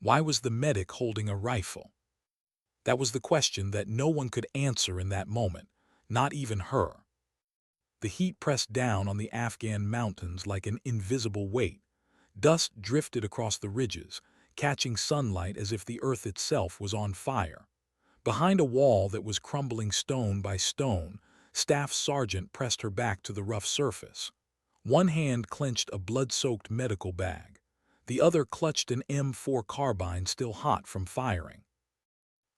Why was the medic holding a rifle? That was the question that no one could answer in that moment, not even her. The heat pressed down on the Afghan mountains like an invisible weight. Dust drifted across the ridges, catching sunlight as if the earth itself was on fire. Behind a wall that was crumbling stone by stone, Staff Sergeant pressed her back to the rough surface. One hand clenched a blood-soaked medical bag. The other clutched an M4 carbine still hot from firing.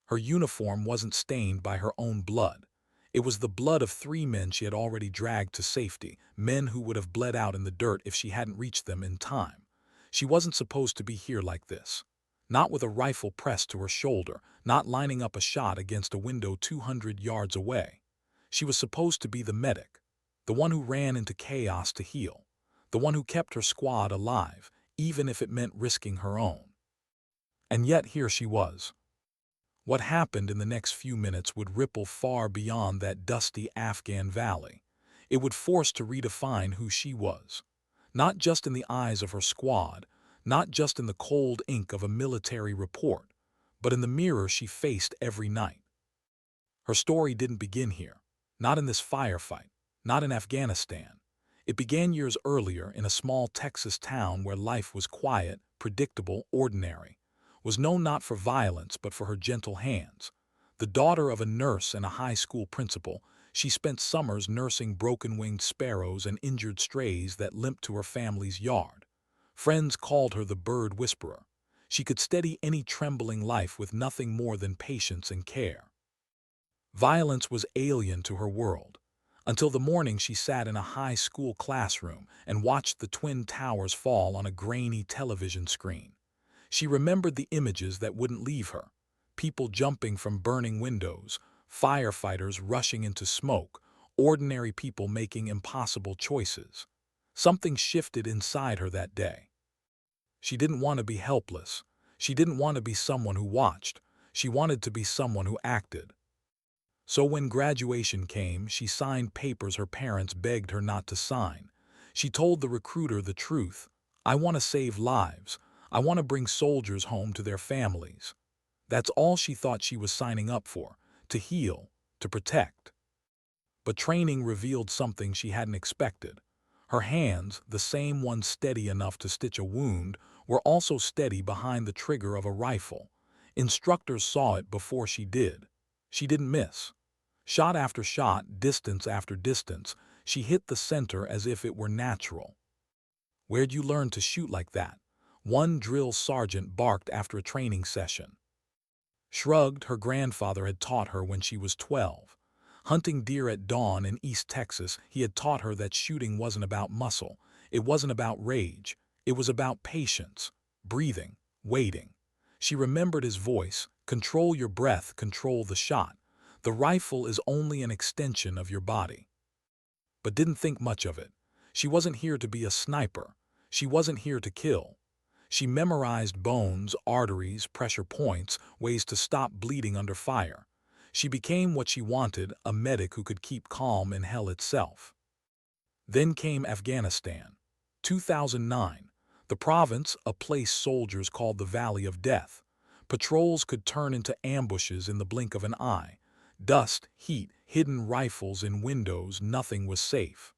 Her uniform wasn't stained by her own blood. It was the blood of 3 men she had already dragged to safety, men who would have bled out in the dirt if she hadn't reached them in time. She wasn't supposed to be here like this. Not with a rifle pressed to her shoulder, not lining up a shot against a window 200 yards away. She was supposed to be the medic, the one who ran into chaos to heal, the one who kept her squad alive, even if it meant risking her own. And yet here she was. What happened in the next few minutes would ripple far beyond that dusty Afghan valley. It would force to redefine who she was. Not just in the eyes of her squad, not just in the cold ink of a military report, but in the mirror she faced every night. Her story didn't begin here, not in this firefight, not in Afghanistan. It began years earlier in a small Texas town where life was quiet, predictable, ordinary. Was known not for violence but for her gentle hands. The daughter of a nurse and a high school principal, she spent summers nursing broken-winged sparrows and injured strays that limped to her family's yard. Friends called her the bird whisperer. She could steady any trembling life with nothing more than patience and care. Violence was alien to her world, until the morning she sat in a high school classroom and watched the Twin Towers fall on a grainy television screen. She remembered the images that wouldn't leave her. People jumping from burning windows, firefighters rushing into smoke, ordinary people making impossible choices. Something shifted inside her that day. She didn't want to be helpless. She didn't want to be someone who watched. She wanted to be someone who acted. So when graduation came, she signed papers her parents begged her not to sign. She told the recruiter the truth. I want to save lives. I want to bring soldiers home to their families. That's all she thought she was signing up for, to heal, to protect. But training revealed something she hadn't expected. Her hands, the same ones steady enough to stitch a wound, were also steady behind the trigger of a rifle. Instructors saw it before she did. She didn't miss. Shot after shot, distance after distance, she hit the center as if it were natural. Where'd you learn to shoot like that? One drill sergeant barked after a training session. Shrugged, her grandfather had taught her when she was 12. Hunting deer at dawn in East Texas, he had taught her that shooting wasn't about muscle. It wasn't about rage. It was about patience, breathing, waiting. She remembered his voice, control your breath, control the shot. The rifle is only an extension of your body. But didn't think much of it. She wasn't here to be a sniper. She wasn't here to kill. She memorized bones, arteries, pressure points, ways to stop bleeding under fire. She became what she wanted, a medic who could keep calm in hell itself. Then came Afghanistan. 2009. The province, a place soldiers called the Valley of Death. Patrols could turn into ambushes in the blink of an eye. Dust, heat, hidden rifles in windows, nothing was safe.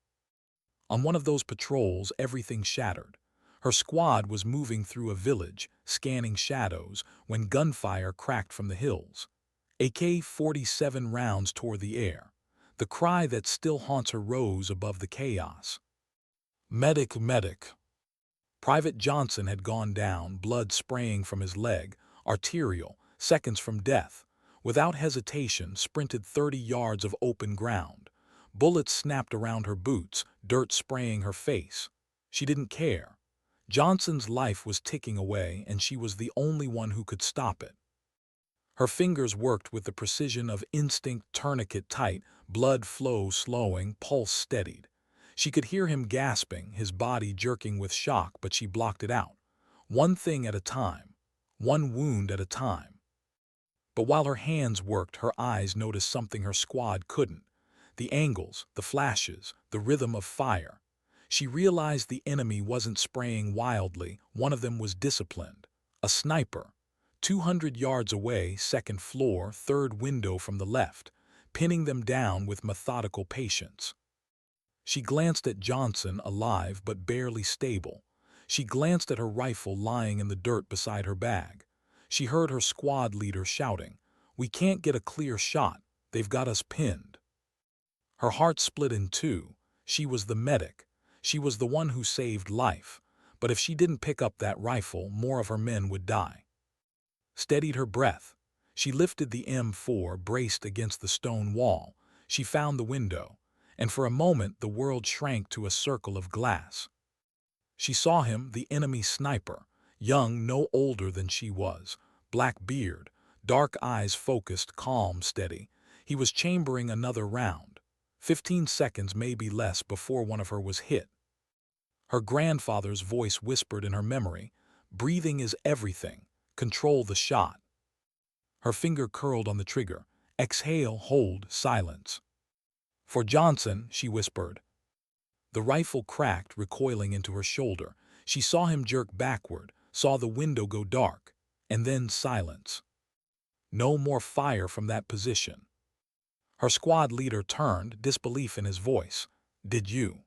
On one of those patrols, everything shattered. Her squad was moving through a village, scanning shadows, when gunfire cracked from the hills. AK-47 rounds tore the air. The cry that still haunts her rose above the chaos. Medic, medic. Private Johnson had gone down, blood spraying from his leg, arterial, seconds from death. Without hesitation, sprinted 30 yards of open ground. Bullets snapped around her boots, dirt spraying her face. She didn't care. Johnson's life was ticking away, and she was the only one who could stop it. Her fingers worked with the precision of instinct, tourniquet tight, blood flow slowing, pulse steadied. She could hear him gasping, his body jerking with shock, but she blocked it out. One thing at a time. One wound at a time. But while her hands worked, her eyes noticed something her squad couldn't. The angles, the flashes, the rhythm of fire. She realized the enemy wasn't spraying wildly. One of them was disciplined. A sniper, 200 yards away, second floor, third window from the left, pinning them down with methodical patience. She glanced at Johnson, alive but barely stable. She glanced at her rifle lying in the dirt beside her bag. She heard her squad leader shouting, "We can't get a clear shot. They've got us pinned." Her heart split in two. She was the medic. She was the one who saved life. But if she didn't pick up that rifle, more of her men would die. Steadied her breath. She lifted the M4, braced against the stone wall. She found the window, and for a moment the world shrank to a circle of glass. She saw him, the enemy sniper, young, no older than she was, black beard, dark eyes focused, calm, steady. He was chambering another round. 15 seconds, maybe less, before one of her was hit. Her grandfather's voice whispered in her memory, "Breathing is everything. Control the shot." Her finger curled on the trigger. "Exhale, hold, silence." "For Johnson," she whispered. The rifle cracked, recoiling into her shoulder. She saw him jerk backward, saw the window go dark, and then silence. No more fire from that position. Her squad leader turned, disbelief in his voice. "Did you?"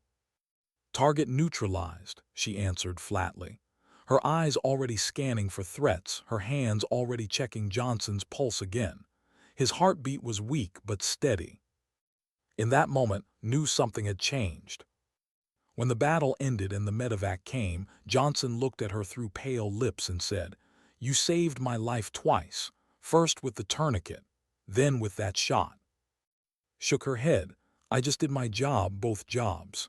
"Target neutralized," she answered flatly. Her eyes already scanning for threats, her hands already checking Johnson's pulse again. His heartbeat was weak but steady. In that moment, knew something had changed. When the battle ended and the medevac came, Johnson looked at her through pale lips and said, "You saved my life twice, first with the tourniquet, then with that shot." Shook her head. "I just did my job, both jobs."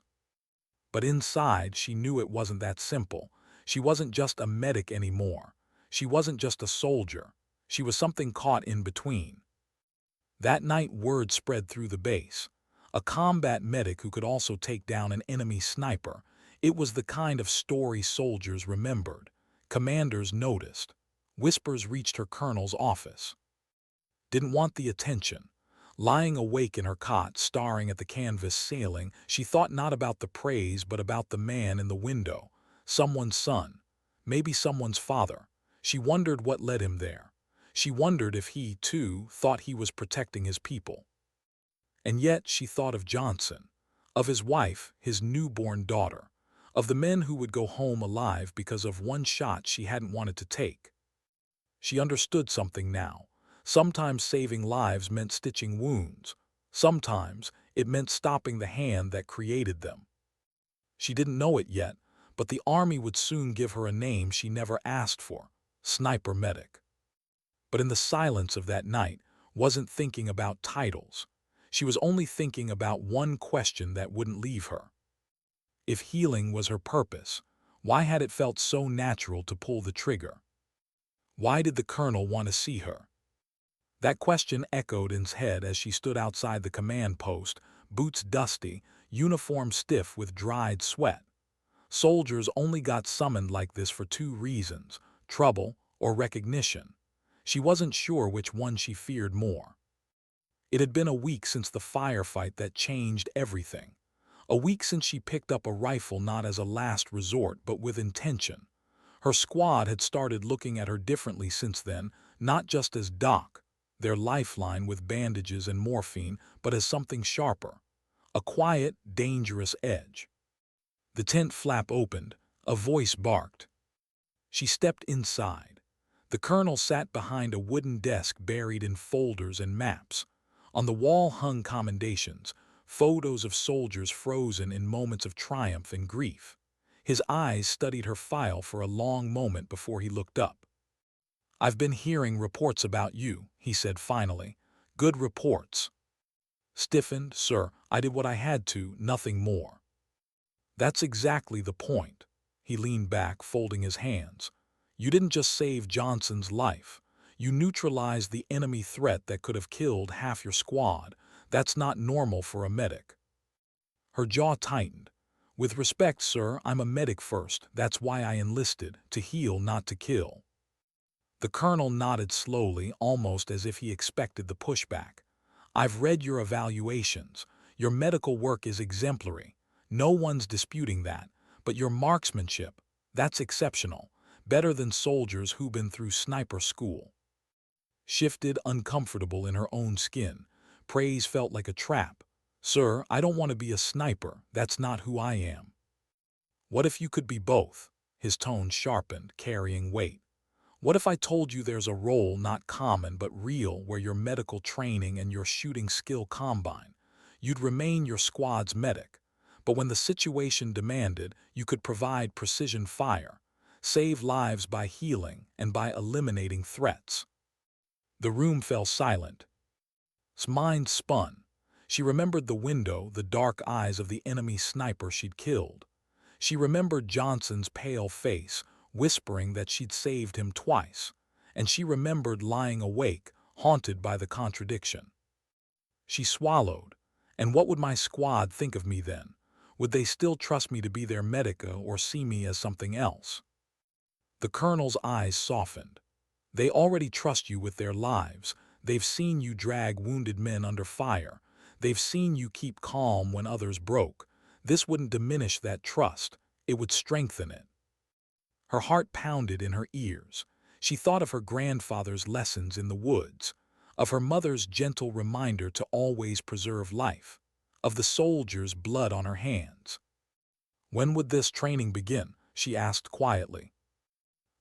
But inside, she knew it wasn't that simple. She wasn't just a medic anymore. She wasn't just a soldier. She was something caught in between. That night, word spread through the base. A combat medic who could also take down an enemy sniper. It was the kind of story soldiers remembered. Commanders noticed. Whispers reached her colonel's office. Didn't want the attention. Lying awake in her cot, staring at the canvas ceiling, she thought not about the praise but about the man in the window. Someone's son. Maybe someone's father. She wondered what led him there. She wondered if he, too, thought he was protecting his people. And yet she thought of Johnson, of his wife, his newborn daughter, of the men who would go home alive because of one shot she hadn't wanted to take. She understood something now. Sometimes saving lives meant stitching wounds. Sometimes it meant stopping the hand that created them. She didn't know it yet, but the army would soon give her a name she never asked for, Sniper Medic. But in the silence of that night, wasn't thinking about titles. She was only thinking about one question that wouldn't leave her. If healing was her purpose, why had it felt so natural to pull the trigger? Why did the colonel want to see her? That question echoed in his head as she stood outside the command post, boots dusty, uniform stiff with dried sweat. Soldiers only got summoned like this for two reasons, trouble or recognition. She wasn't sure which one she feared more. It had been a week since the firefight that changed everything. A week since she picked up a rifle not as a last resort but with intention. Her squad had started looking at her differently since then, not just as Doc, their lifeline with bandages and morphine, but as something sharper. A quiet, dangerous edge. The tent flap opened. A voice barked. She stepped inside. The colonel sat behind a wooden desk buried in folders and maps. On the wall hung commendations, photos of soldiers frozen in moments of triumph and grief. His eyes studied her file for a long moment before he looked up. "I've been hearing reports about you," he said finally. "Good reports." Stiffened, "Sir, I did what I had to, nothing more." "That's exactly the point." He leaned back, folding his hands. "You didn't just save Johnson's life. You neutralized the enemy threat that could have killed half your squad. That's not normal for a medic." Her jaw tightened. "With respect, sir, I'm a medic first. That's why I enlisted, to heal, not to kill." The colonel nodded slowly, almost as if he expected the pushback. "I've read your evaluations. Your medical work is exemplary. No one's disputing that. But your marksmanship, that's exceptional. better than soldiers who'd been through sniper school. Shifted, uncomfortable in her own skin, praise felt like a trap. "Sir, I don't want to be a sniper. That's not who I am." "What if you could be both?" His tone sharpened, carrying weight. "What if I told you there's a role not common but real where your medical training and your shooting skill combine? You'd remain your squad's medic, but when the situation demanded, you could provide precision fire, save lives by healing and by eliminating threats." The room fell silent. His mind spun. She remembered the window, the dark eyes of the enemy sniper she'd killed. She remembered Johnson's pale face, whispering that she'd saved him twice, and she remembered lying awake, haunted by the contradiction. She swallowed. And what would my squad think of me then? Would they still trust me to be their medica or see me as something else? The colonel's eyes softened. "They already trust you with their lives. They've seen you drag wounded men under fire. They've seen you keep calm when others broke. This wouldn't diminish that trust. It would strengthen it." Her heart pounded in her ears. She thought of her grandfather's lessons in the woods, of her mother's gentle reminder to always preserve life, of the soldier's blood on her hands. "When would this training begin?" she asked quietly.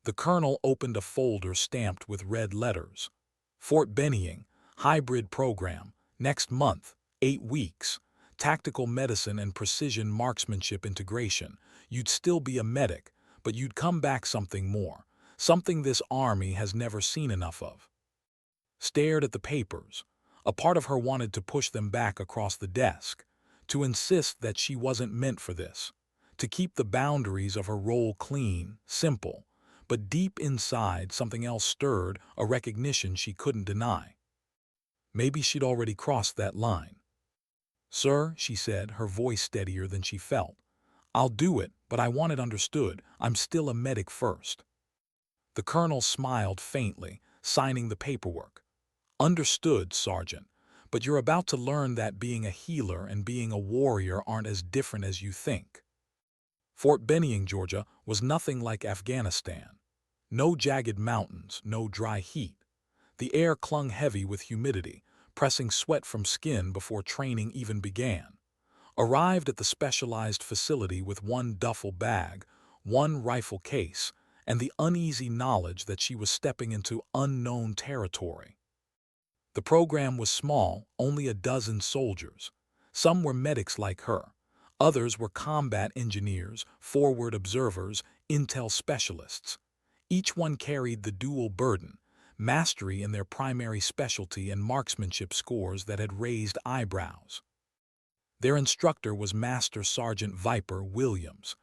The colonel opened a folder stamped with red letters. "Fort Benning, hybrid program, next month, 8 weeks. Tactical medicine and precision marksmanship integration. You'd still be a medic, but you'd come back something more, something this army has never seen enough of." Stared at the papers. A part of her wanted to push them back across the desk, to insist that she wasn't meant for this, to keep the boundaries of her role clean, simple. But deep inside, something else stirred, a recognition she couldn't deny. Maybe she'd already crossed that line. "Sir," she said, her voice steadier than she felt, "I'll do it, but I want it understood. I'm still a medic first." The colonel smiled faintly, signing the paperwork. "Understood, Sergeant, but you're about to learn that being a healer and being a warrior aren't as different as you think." Fort Benning, Georgia, was nothing like Afghanistan. No jagged mountains, no dry heat. The air clung heavy with humidity, pressing sweat from skin before training even began. Arrived at the specialized facility with one duffel bag, one rifle case, and the uneasy knowledge that she was stepping into unknown territory. The program was small, only a dozen soldiers. Some were medics like her. Others were combat engineers, forward observers, intel specialists. Each one carried the dual burden, mastery in their primary specialty and marksmanship scores that had raised eyebrows. Their instructor was Master Sergeant Viper Williams.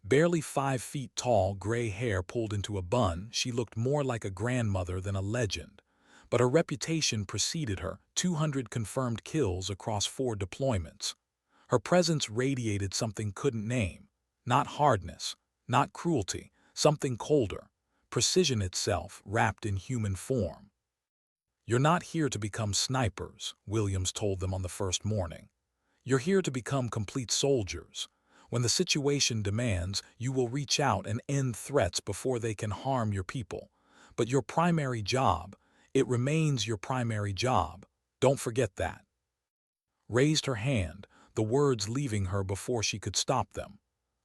Barely 5 feet tall, gray hair pulled into a bun, she looked more like a grandmother than a legend. But her reputation preceded her, 200 confirmed kills across 4 deployments. Her presence radiated something couldn't name. Not hardness, not cruelty, something colder. Precision itself, wrapped in human form. "You're not here to become snipers," Williams told them on the first morning. "You're here to become complete soldiers. When the situation demands, you will reach out and end threats before they can harm your people. But your primary job, it remains your primary job. Don't forget that." Raised her hand, the words leaving her before she could stop them.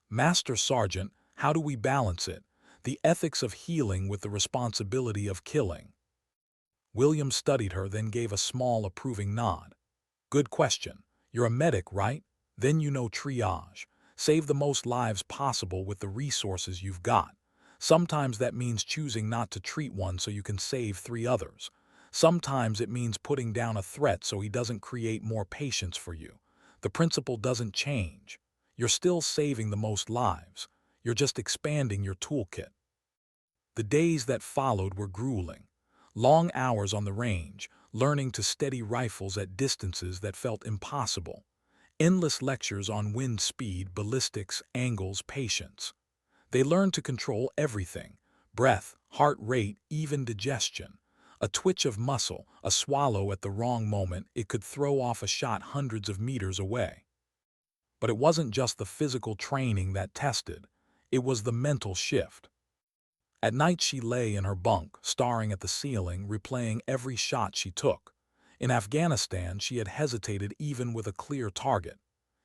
"Master Sergeant, how do we balance it? The ethics of healing with the responsibility of killing." William studied her, then gave a small approving nod. "Good question. You're a medic, right? Then you know triage. Save the most lives possible with the resources you've got. Sometimes that means choosing not to treat one so you can save 3 others. Sometimes it means putting down a threat so he doesn't create more patients for you. The principle doesn't change. You're still saving the most lives. You're just expanding your toolkit." The days that followed were grueling. Long hours on the range, learning to steady rifles at distances that felt impossible. Endless lectures on wind speed, ballistics, angles, patience. They learned to control everything: breath, heart rate, even digestion. A twitch of muscle, a swallow at the wrong moment, it could throw off a shot hundreds of meters away. But it wasn't just the physical training that tested. It was the mental shift. At night she lay in her bunk, staring at the ceiling, replaying every shot she took. In Afghanistan, she had hesitated even with a clear target.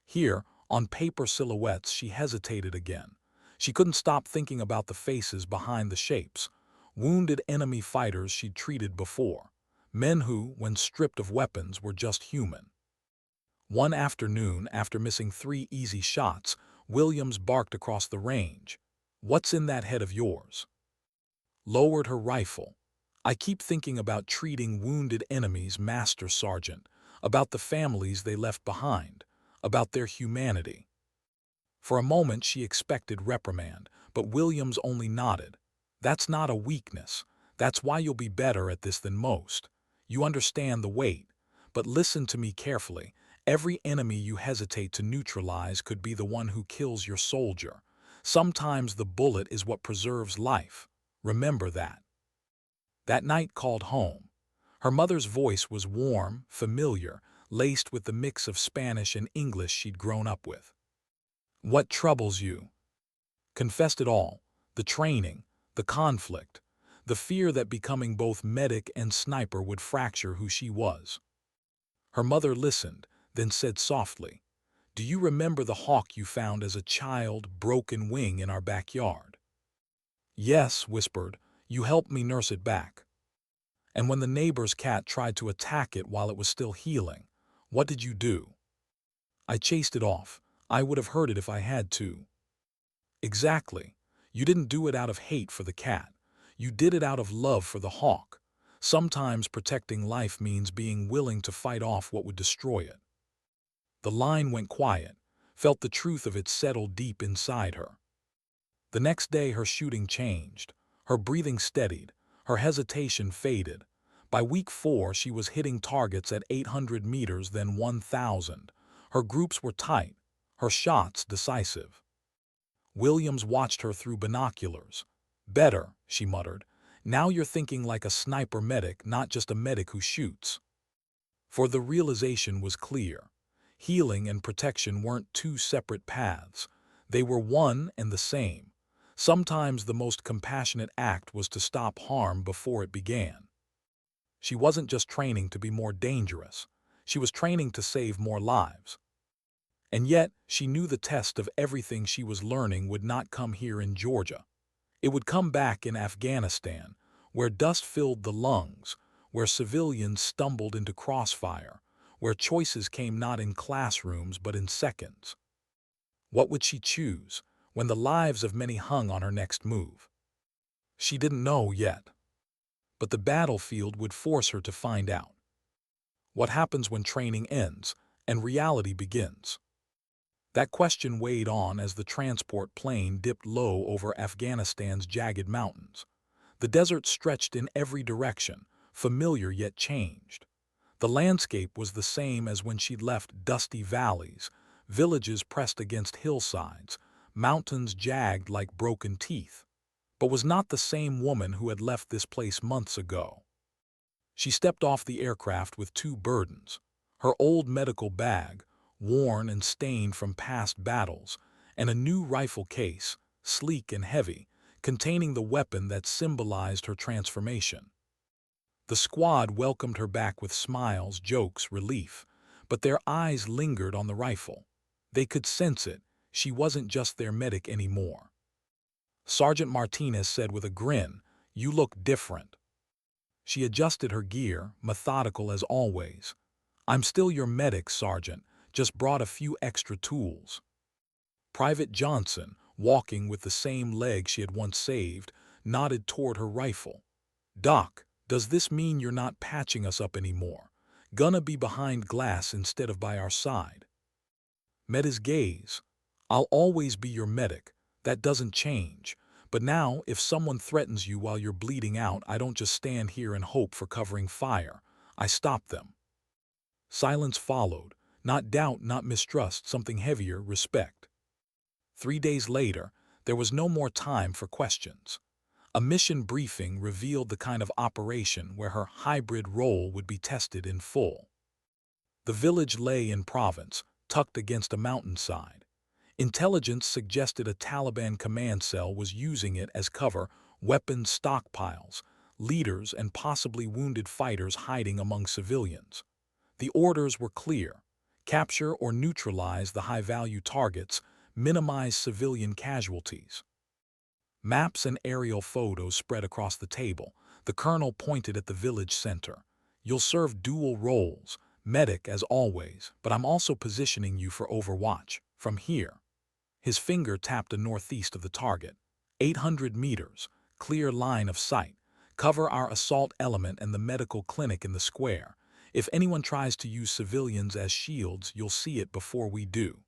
Here, on paper silhouettes, she hesitated again. She couldn't stop thinking about the faces behind the shapes. Wounded enemy fighters she'd treated before. Men who, when stripped of weapons, were just human. One afternoon, after missing 3 easy shots, Williams barked across the range. "What's in that head of yours?" Lowered her rifle. "I keep thinking about treating wounded enemies, Master Sergeant, about the families they left behind, about their humanity." For a moment she expected reprimand, but Williams only nodded. "That's not a weakness. That's why you'll be better at this than most. You understand the weight. But listen to me carefully. Every enemy you hesitate to neutralize could be the one who kills your soldier. Sometimes the bullet is what preserves life. Remember that." That night called home. Her mother's voice was warm, familiar, laced with the mix of Spanish and English she'd grown up with. "What troubles you?" Confessed it all: the training, the conflict, the fear that becoming both medic and sniper would fracture who she was. Her mother listened, then said softly, "Do you remember the hawk you found as a child, broken wing in our backyard?" "Yes," whispered, "you helped me nurse it back." "And when the neighbor's cat tried to attack it while it was still healing, what did you do?" "I chased it off. I would have hurt it if I had to." "Exactly. You didn't do it out of hate for the cat. You did it out of love for the hawk. Sometimes protecting life means being willing to fight off what would destroy it." The line went quiet, felt the truth of it settle deep inside her. The next day her shooting changed. Her breathing steadied. Her hesitation faded. By week 4 she was hitting targets at 800 meters, then 1,000. Her groups were tight, her shots decisive. Williams watched her through binoculars. "Better," she muttered. "Now you're thinking like a sniper medic, not just a medic who shoots." For the realization was clear. Healing and protection weren't 2 separate paths. They were one and the same. Sometimes the most compassionate act was to stop harm before it began. She wasn't just training to be more dangerous. She was training to save more lives. And yet, she knew the test of everything she was learning would not come here in Georgia. It would come back in Afghanistan, where dust filled the lungs, where civilians stumbled into crossfire, where choices came not in classrooms but in seconds. What would she choose when the lives of many hung on her next move? She didn't know yet. But the battlefield would force her to find out. What happens when training ends and reality begins? That question weighed on as the transport plane dipped low over Afghanistan's jagged mountains. The desert stretched in every direction, familiar yet changed. The landscape was the same as when she'd left: dusty valleys, villages pressed against hillsides, mountains jagged like broken teeth. But was not the same woman who had left this place months ago. She stepped off the aircraft with 2 burdens: her old medical bag, worn and stained from past battles, and a new rifle case, sleek and heavy, containing the weapon that symbolized her transformation. The squad welcomed her back with smiles, jokes, relief, but their eyes lingered on the rifle. They could sense it. She wasn't just their medic anymore. Sergeant Martinez said with a grin, "You look different." She adjusted her gear, methodical as always. "I'm still your medic, Sergeant, just brought a few extra tools." Private Johnson, walking with the same leg she had once saved, nodded toward her rifle. "Doc, does this mean you're not patching us up anymore? Gonna be behind glass instead of by our side?" Met his gaze. "I'll always be your medic. That doesn't change. But now, if someone threatens you while you're bleeding out, I don't just stand here and hope for covering fire. I stop them." Silence followed. Not doubt, not mistrust, something heavier: respect. 3 days later, there was no more time for questions. A mission briefing revealed the kind of operation where her hybrid role would be tested in full. The village lay in Provence, tucked against a mountainside. Intelligence suggested a Taliban command cell was using it as cover, weapons stockpiles, leaders and possibly wounded fighters hiding among civilians. The orders were clear: capture or neutralize the high-value targets, minimize civilian casualties. Maps and aerial photos spread across the table. The colonel pointed at the village center. You'll serve dual roles, medic as always, but I'm also positioning you for overwatch. From here. His finger tapped to northeast of the target. 800 meters, clear line of sight. Cover our assault element and the medical clinic in the square. If anyone tries to use civilians as shields, you'll see it before we do.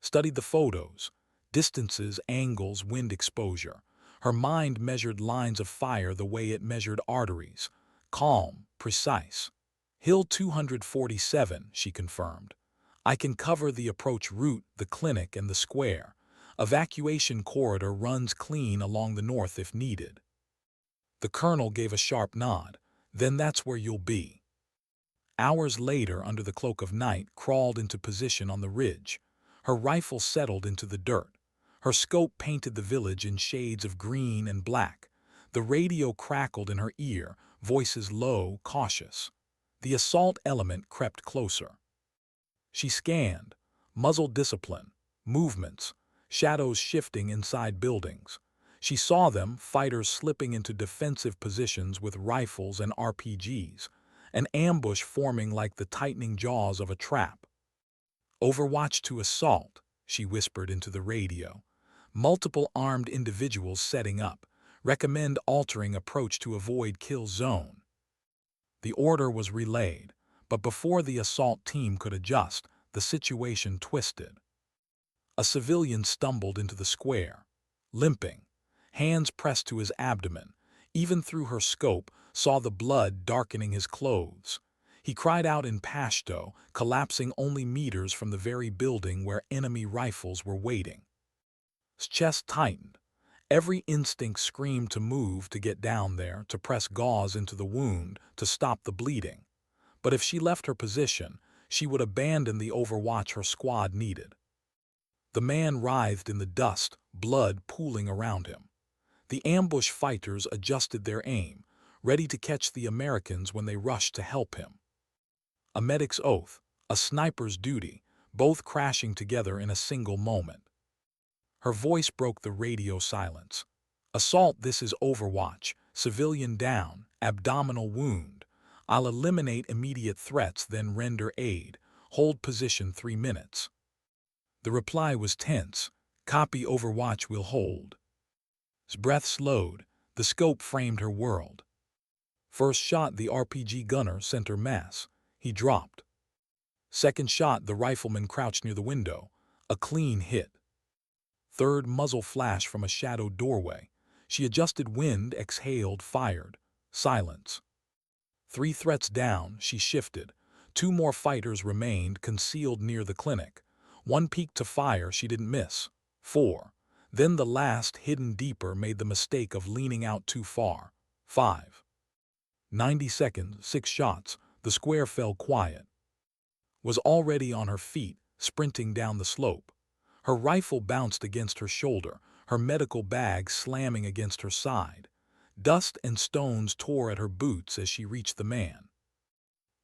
Studied the photos, distances, angles, wind exposure. Her mind measured lines of fire the way it measured arteries. Calm, precise. Hill 247, she confirmed. I can cover the approach route, the clinic, and the square. Evacuation corridor runs clean along the north if needed. The colonel gave a sharp nod. Then that's where you'll be. Hours later, under the cloak of night, crawled into position on the ridge. Her rifle settled into the dirt. Her scope painted the village in shades of green and black. The radio crackled in her ear, voices low, cautious. The assault element crept closer. She scanned, muzzle discipline, movements, shadows shifting inside buildings. She saw them, fighters slipping into defensive positions with rifles and RPGs, an ambush forming like the tightening jaws of a trap. Overwatch to assault, she whispered into the radio. Multiple armed individuals setting up. Recommend altering approach to avoid kill zone. The order was relayed, but before the assault team could adjust, the situation twisted. A civilian stumbled into the square, limping, hands pressed to his abdomen. Even through her scope, saw the blood darkening his clothes. He cried out in Pashto, collapsing only meters from the very building where enemy rifles were waiting. His chest tightened. Every instinct screamed to move, to get down there, to press gauze into the wound, to stop the bleeding. But if she left her position, she would abandon the overwatch her squad needed. The man writhed in the dust, blood pooling around him. The ambush fighters adjusted their aim, ready to catch the Americans when they rushed to help him. A medic's oath, a sniper's duty, both crashing together in a single moment. Her voice broke the radio silence. Assault, this is Overwatch. Civilian down, abdominal wound. I'll eliminate immediate threats, then render aid. Hold position 3 minutes. The reply was tense. Copy, Overwatch will hold. His breath slowed. The scope framed her world. First shot, the RPG gunner sent her mass. He dropped. Second shot, the rifleman crouched near the window. A clean hit. Third, muzzle flash from a shadowed doorway. She adjusted wind, exhaled, fired. Silence. 3 threats down, she shifted. 2 more fighters remained, concealed near the clinic. 1 peeked to fire, she didn't miss. 4. Then the last, hidden deeper, made the mistake of leaning out too far. 5. 90 seconds, 6 shots. The square fell quiet. Was already on her feet, sprinting down the slope. Her rifle bounced against her shoulder, her medical bag slamming against her side. Dust and stones tore at her boots as she reached the man.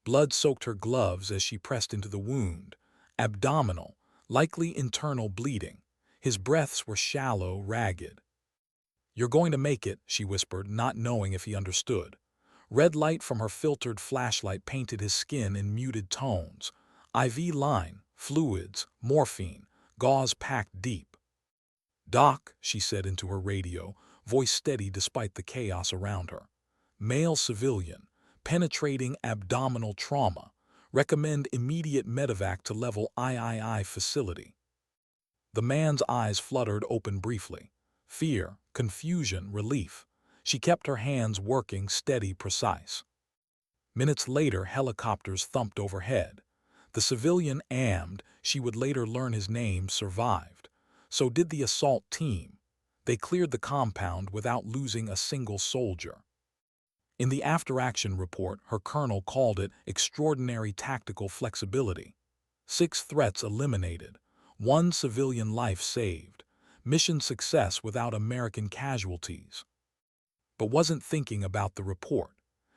Blood soaked her gloves as she pressed into the wound. Abdominal, likely internal bleeding. His breaths were shallow, ragged. "You're going to make it," she whispered, not knowing if he understood. Red light from her filtered flashlight painted his skin in muted tones. IV line, fluids, morphine, gauze packed deep. "Doc," she said into her radio, voice steady despite the chaos around her. "Male civilian, penetrating abdominal trauma. Recommend immediate medevac to level III facility." The man's eyes fluttered open briefly. Fear, confusion, relief. She kept her hands working, steady, precise. Minutes later, helicopters thumped overhead. The civilian armed, she would later learn his name, survived. So did the assault team. They cleared the compound without losing a single soldier. In the after-action report, her colonel called it extraordinary tactical flexibility. 6 threats eliminated. 1 civilian life saved. Mission success without American casualties. but wasn't thinking about the report.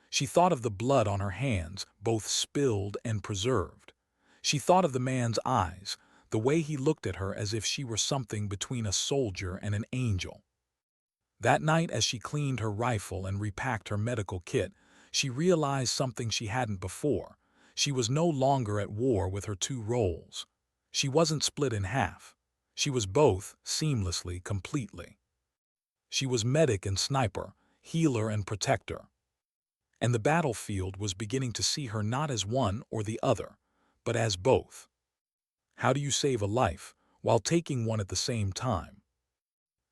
She thought of the blood on her hands, both spilled and preserved. She thought of the man's eyes, the way he looked at her as if she were something between a soldier and an angel. That night, as she cleaned her rifle and repacked her medical kit, she realized something she hadn't before. She was no longer at war with her two roles. She wasn't split in half. She was both, seamlessly, completely. She was medic and sniper, healer and protector. And the battlefield was beginning to see her not as one or the other, but as both. How do you save a life while taking one at the same time?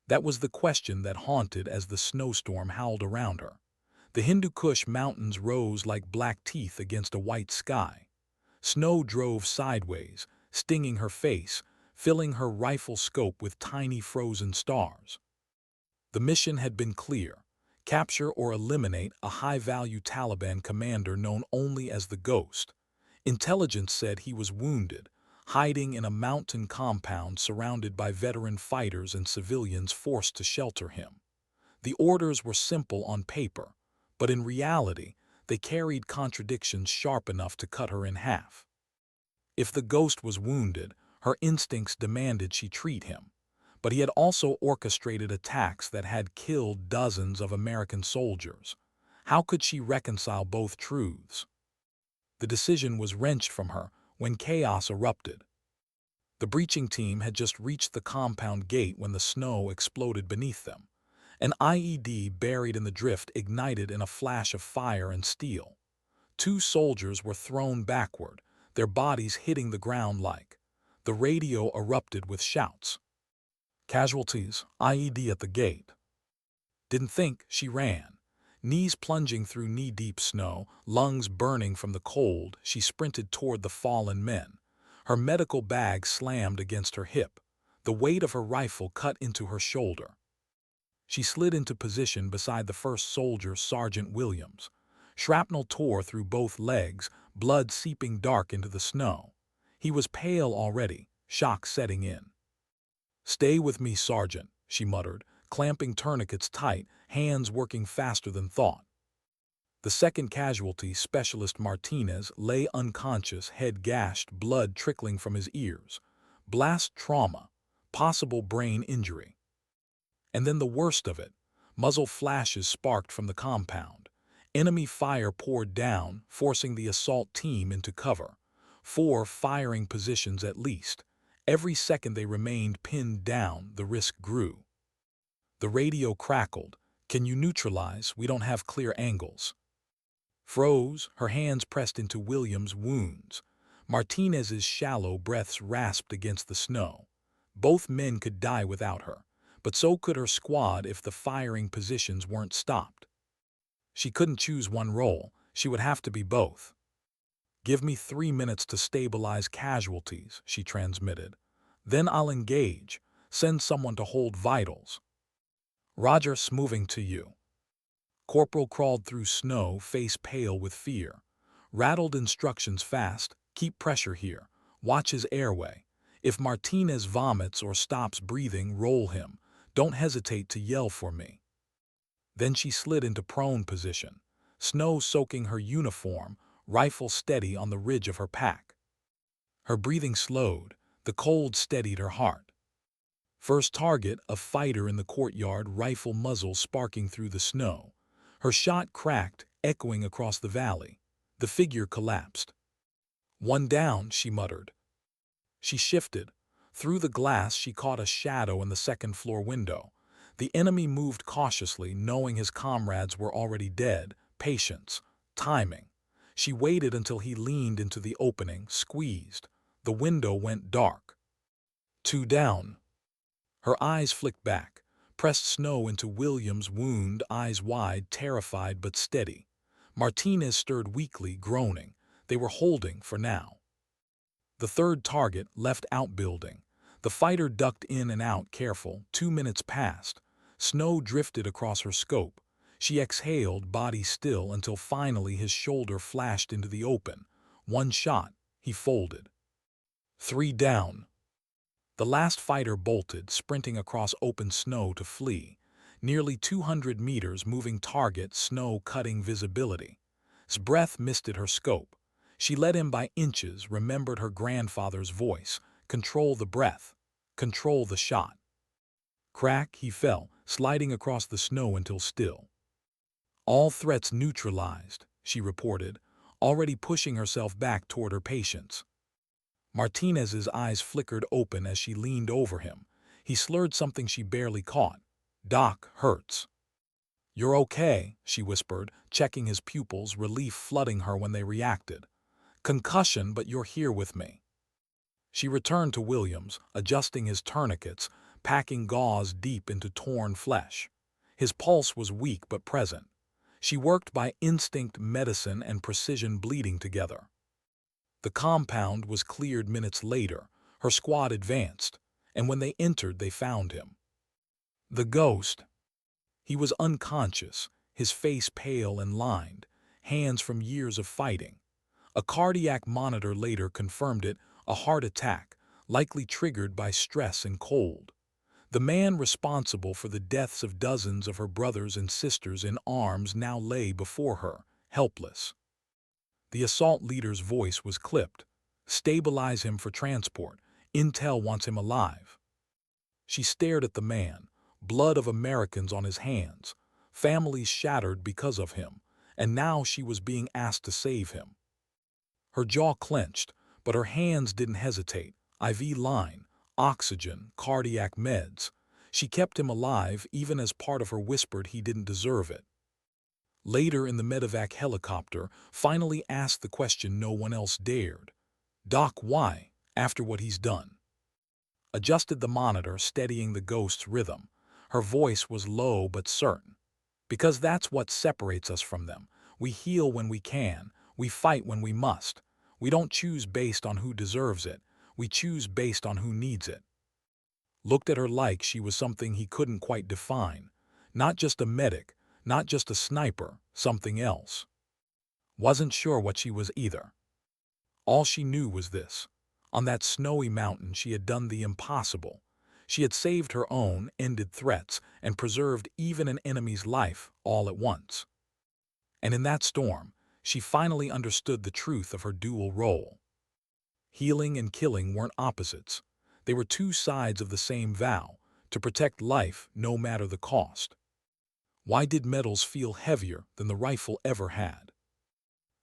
That was the question that haunted as the snowstorm howled around her. The Hindu Kush mountains rose like black teeth against a white sky. Snow drove sideways, stinging her face, filling her rifle scope with tiny frozen stars. The mission had been clear: capture or eliminate a high-value Taliban commander known only as the Ghost. Intelligence said he was wounded, hiding in a mountain compound surrounded by veteran fighters and civilians forced to shelter him. The orders were simple on paper, but in reality, they carried contradictions sharp enough to cut her in half. If the Ghost was wounded, her instincts demanded she treat him. But he had also orchestrated attacks that had killed dozens of American soldiers. How could she reconcile both truths? The decision was wrenched from her when chaos erupted. The breaching team had just reached the compound gate when the snow exploded beneath them. An IED buried in the drift ignited in a flash of fire and steel. Two soldiers were thrown backward, their bodies hitting the ground like. The radio erupted with shouts. Casualties, IED at the gate. Didn't think, she ran. Knees plunging through knee-deep snow, lungs burning from the cold, she sprinted toward the fallen men. Her medical bag slammed against her hip. The weight of her rifle cut into her shoulder. She slid into position beside the first soldier, Sergeant Williams. Shrapnel tore through both legs, blood seeping dark into the snow. He was pale already, shock setting in. "Stay with me, Sergeant," she muttered, clamping tourniquets tight, hands working faster than thought. The second casualty, Specialist Martinez, lay unconscious, head gashed, blood trickling from his ears. Blast trauma, possible brain injury. And then the worst of it, muzzle flashes sparked from the compound. Enemy fire poured down, forcing the assault team into cover. 4 firing positions at least. Every second they remained pinned down, the risk grew. The radio crackled. "Can you neutralize? We don't have clear angles." Froze, her hands pressed into Williams' wounds. Martinez's shallow breaths rasped against the snow. Both men could die without her, but so could her squad if the firing positions weren't stopped. She couldn't choose one role, she would have to be both. "Give me 3 minutes to stabilize casualties," she transmitted. "Then I'll engage. Send someone to hold vitals." "Roger, moving to you." Corporal crawled through snow, face pale with fear. Rattled instructions fast: "Keep pressure here. Watch his airway. If Martinez vomits or stops breathing, roll him. Don't hesitate to yell for me." Then she slid into prone position, snow soaking her uniform, rifle steady on the ridge of her pack. Her breathing slowed, the cold steadied her heart. First target, a fighter in the courtyard, rifle muzzle sparking through the snow. Her shot cracked, echoing across the valley. The figure collapsed. "One down," she muttered. She shifted. Through the glass she caught a shadow in the second-floor window. The enemy moved cautiously, knowing his comrades were already dead. Patience. Timing. She waited until he leaned into the opening, squeezed. The window went dark. 2 down. Her eyes flicked back, pressed snow into Williams' wound, eyes wide, terrified but steady. Martinez stirred weakly, groaning. They were holding for now. The third target, left outbuilding. The fighter ducked in and out, careful. 2 minutes passed. Snow drifted across her scope. She exhaled, body still, until finally his shoulder flashed into the open. 1 shot. He folded. 3 down. The last fighter bolted, sprinting across open snow to flee. Nearly 200 meters moving target, snow-cutting visibility. His breath misted her scope. She led him by inches, remembered her grandfather's voice. Control the breath. Control the shot. Crack, he fell, sliding across the snow until still. All threats neutralized, she reported, already pushing herself back toward her patients. Martinez's eyes flickered open as she leaned over him. He slurred something she barely caught. "Doc, hurts." "You're okay," she whispered, checking his pupils, relief flooding her when they reacted. "Concussion, but you're here with me." She returned to Williams, adjusting his tourniquets, packing gauze deep into torn flesh. His pulse was weak but present. She worked by instinct, medicine, and precision bleeding together. The compound was cleared minutes later. Her squad advanced, and when they entered, they found him. The ghost. He was unconscious, his face pale and lined, hands from years of fighting. A cardiac monitor later confirmed it, a heart attack, likely triggered by stress and cold. The man responsible for the deaths of dozens of her brothers and sisters in arms now lay before her, helpless. The assault leader's voice was clipped. "Stabilize him for transport. Intel wants him alive." She stared at the man, blood of Americans on his hands, families shattered because of him, and now she was being asked to save him. Her jaw clenched, but her hands didn't hesitate. IV line, oxygen, cardiac meds. She kept him alive even as part of her whispered he didn't deserve it. Later in the medevac helicopter, finally asked the question no one else dared. "Doc, why, after what he's done?" Adjusted the monitor, steadying the ghost's rhythm. Her voice was low but certain. "Because that's what separates us from them. We heal when we can. We fight when we must. We don't choose based on who deserves it. We choose based on who needs it." Looked at her like she was something he couldn't quite define. Not just a medic, not just a sniper, something else. Wasn't sure what she was either. All she knew was this. On that snowy mountain she had done the impossible. She had saved her own, ended threats, and preserved even an enemy's life all at once. And in that storm, she finally understood the truth of her dual role. Healing and killing weren't opposites. They were two sides of the same vow, to protect life no matter the cost. Why did medals feel heavier than the rifle ever had?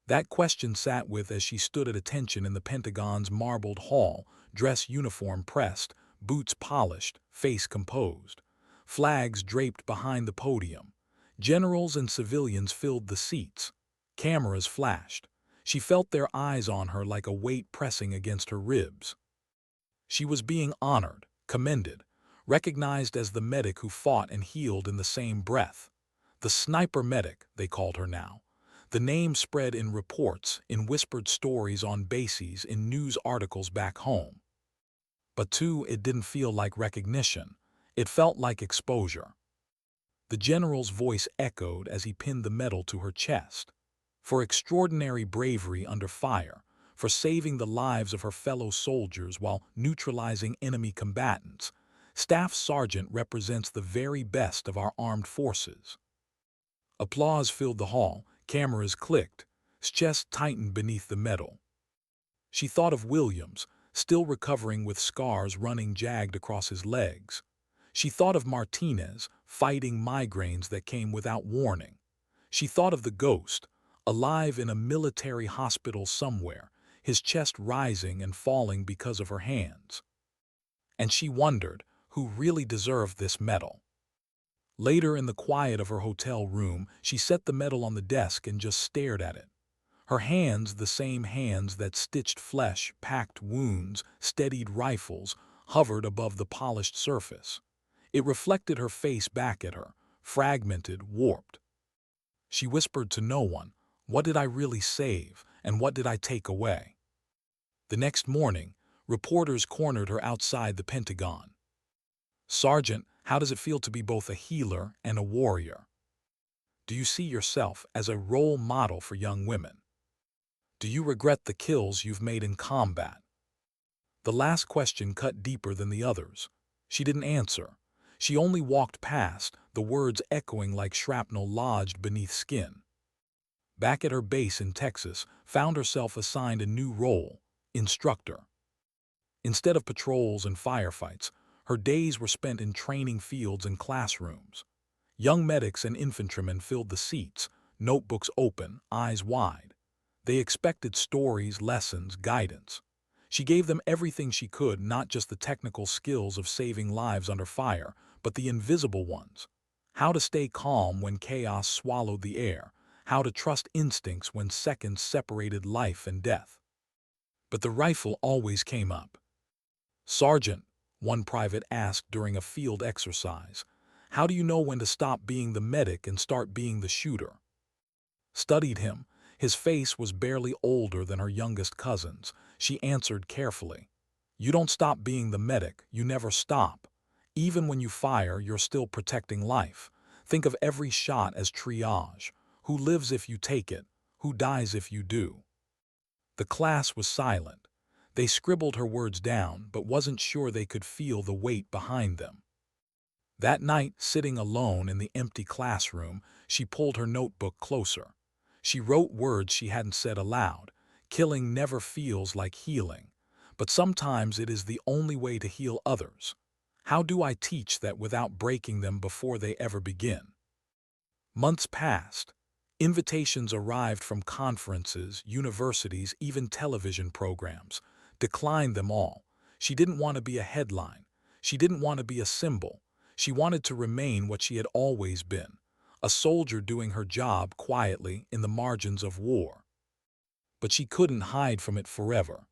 That question sat with as she stood at attention in the Pentagon's marbled hall, dress uniform pressed, boots polished, face composed. Flags draped behind the podium. Generals and civilians filled the seats. Cameras flashed. She felt their eyes on her like a weight pressing against her ribs. She was being honored, commended, recognized as the medic who fought and healed in the same breath. The sniper medic, they called her now. The name spread in reports, in whispered stories on bases, in news articles back home. But too, it didn't feel like recognition. It felt like exposure. The general's voice echoed as he pinned the medal to her chest. For extraordinary bravery under fire, for saving the lives of her fellow soldiers while neutralizing enemy combatants, Staff Sergeant represents the very best of our armed forces. Applause filled the hall, cameras clicked, his chest tightened beneath the medal. She thought of Williams, still recovering with scars running jagged across his legs. She thought of Martinez, fighting migraines that came without warning. She thought of the ghost, alive in a military hospital somewhere, his chest rising and falling because of her hands. And she wondered who really deserved this medal. Later, in the quiet of her hotel room, she set the medal on the desk and just stared at it. Her hands, the same hands that stitched flesh, packed wounds, steadied rifles, hovered above the polished surface. It reflected her face back at her, fragmented, warped. She whispered to no one, "What did I really save, and what did I take away?" The next morning, reporters cornered her outside the Pentagon. "Sergeant, how does it feel to be both a healer and a warrior? Do you see yourself as a role model for young women? Do you regret the kills you've made in combat?" The last question cut deeper than the others. She didn't answer. She only walked past, the words echoing like shrapnel lodged beneath skin. Back at her base in Texas, found herself assigned a new role, instructor. Instead of patrols and firefights, her days were spent in training fields and classrooms. Young medics and infantrymen filled the seats, notebooks open, eyes wide. They expected stories, lessons, guidance. She gave them everything she could, not just the technical skills of saving lives under fire, but the invisible ones. How to stay calm when chaos swallowed the air, how to trust instincts when seconds separated life and death. But the rifle always came up. "Sergeant," one private asked during a field exercise, "how do you know when to stop being the medic and start being the shooter?" Studied him. His face was barely older than her youngest cousin's. She answered carefully, "You don't stop being the medic, you never stop. Even when you fire, you're still protecting life. Think of every shot as triage. Who lives if you take it? Who dies if you do?" The class was silent. They scribbled her words down, but wasn't sure they could feel the weight behind them. That night, sitting alone in the empty classroom, she pulled her notebook closer. She wrote words she hadn't said aloud. Killing never feels like healing, but sometimes it is the only way to heal others. How do I teach that without breaking them before they ever begin? Months passed. Invitations arrived from conferences, universities, even television programs. Declined them all. She didn't want to be a headline. She didn't want to be a symbol. She wanted to remain what she had always been, a soldier doing her job quietly in the margins of war. But she couldn't hide from it forever.